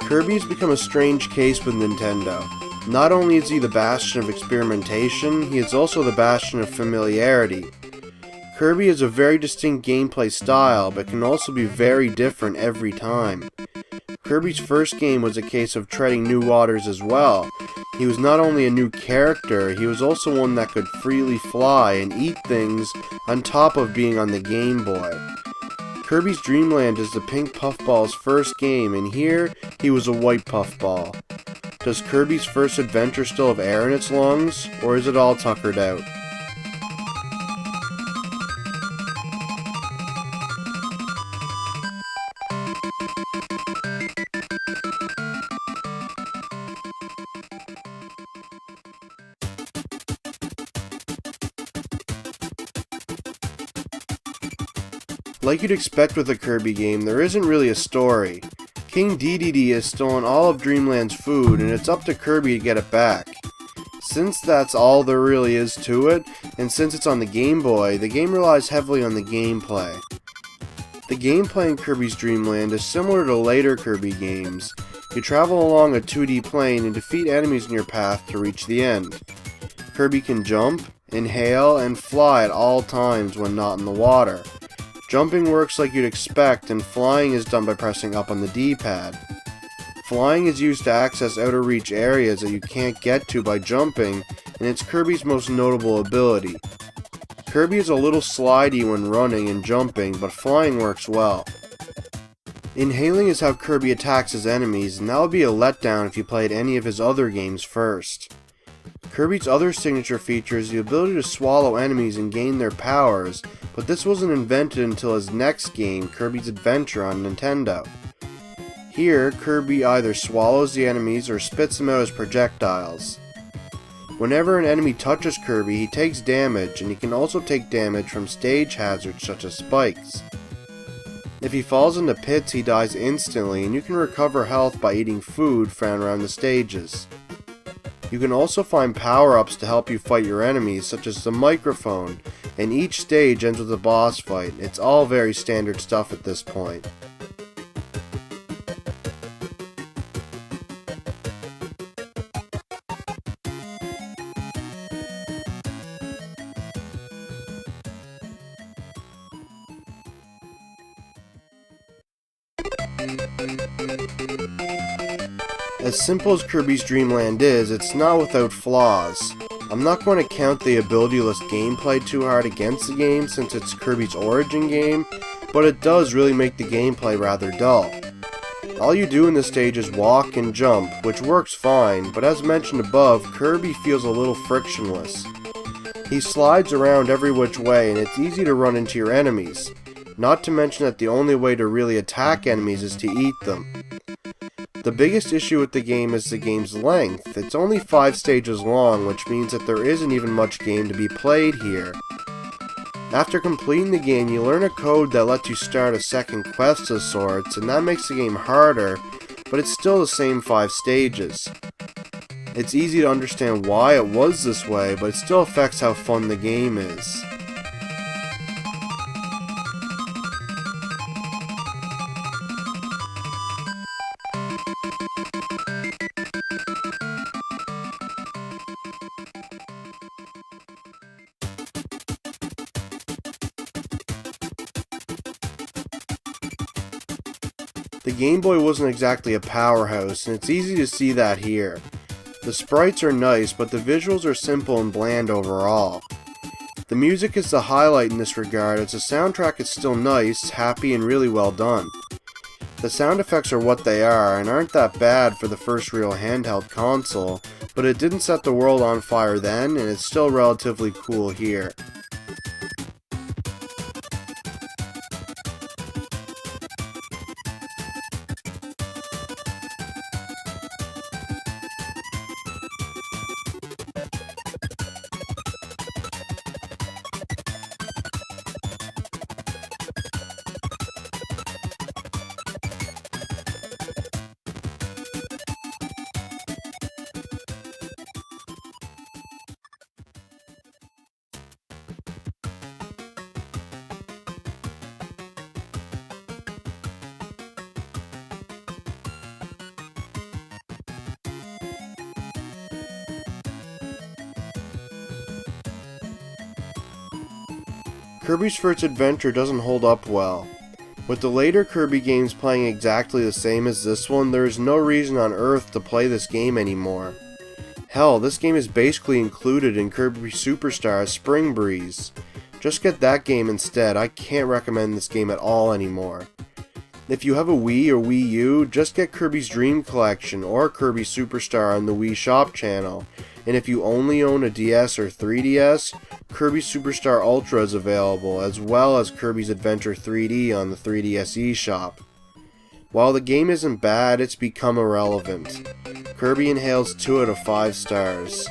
Kirby's become a strange case with Nintendo. Not only is he the bastion of experimentation, he is also the bastion of familiarity. Kirby has a very distinct gameplay style, but can also be very different every time. Kirby's first game was a case of treading new waters as well. He was not only a new character, he was also one that could freely fly and eat things on top of being on the Game Boy. Kirby's Dream Land is the pink puffball's first game, and here he was a white puffball. Does Kirby's first adventure still have air in its lungs, or is it all tuckered out? Like you'd expect with a Kirby game, there isn't really a story. King Dedede has stolen all of Dreamland's food, and it's up to Kirby to get it back. Since that's all there really is to it, and since it's on the Game Boy, the game relies heavily on the gameplay. The gameplay in Kirby's Dream Land is similar to later Kirby games. You travel along a 2D plane and defeat enemies in your path to reach the end. Kirby can jump, inhale, and fly at all times when not in the water. Jumping works like you'd expect, and flying is done by pressing up on the D-pad. Flying is used to access outer reach areas that you can't get to by jumping, and it's Kirby's most notable ability. Kirby is a little slidey when running and jumping, but flying works well. Inhaling is how Kirby attacks his enemies, and that would be a letdown if you played any of his other games first. Kirby's other signature feature is the ability to swallow enemies and gain their powers, but this wasn't invented until his next game, Kirby's Adventure on Nintendo. Here, Kirby either swallows the enemies or spits them out as projectiles. Whenever an enemy touches Kirby, he takes damage, and he can also take damage from stage hazards such as spikes. If he falls into pits, he dies instantly, and you can recover health by eating food found around the stages. You can also find power-ups to help you fight your enemies, such as the microphone, and each stage ends with a boss fight. It's all very standard stuff at this point. As simple as Kirby's Dream Land is, it's not without flaws. I'm not going to count the ability-less gameplay too hard against the game since it's Kirby's origin game, but it does really make the gameplay rather dull. All you do in this stage is walk and jump, which works fine, but as mentioned above, Kirby feels a little frictionless. He slides around every which way, and it's easy to run into your enemies, not to mention that the only way to really attack enemies is to eat them. The biggest issue with the game is the game's length. It's only 5 stages long, which means that there isn't even much game to be played here. After completing the game, you learn a code that lets you start a second quest of sorts, and that makes the game harder, but it's still the same 5 stages. It's easy to understand why it was this way, but it still affects how fun the game is. The Game Boy wasn't exactly a powerhouse, and it's easy to see that here. The sprites are nice, but the visuals are simple and bland overall. The music is the highlight in this regard, as the soundtrack is still nice, happy, and really well done. The sound effects are what they are, and aren't that bad for the first real handheld console, but it didn't set the world on fire then, and it's still relatively cool here. Kirby's First Adventure doesn't hold up well. With the later Kirby games playing exactly the same as this one, there is no reason on earth to play this game anymore. Hell, this game is basically included in Kirby Superstar as Spring Breeze. Just get that game instead. I can't recommend this game at all anymore. If you have a Wii or Wii U, just get Kirby's Dream Collection or Kirby Superstar on the Wii Shop channel. And if you only own a DS or 3DS, Kirby Superstar Ultra is available, as well as Kirby's Adventure 3D on the 3DS eShop. While the game isn't bad, it's become irrelevant. Kirby inhales 2 out of 5 stars.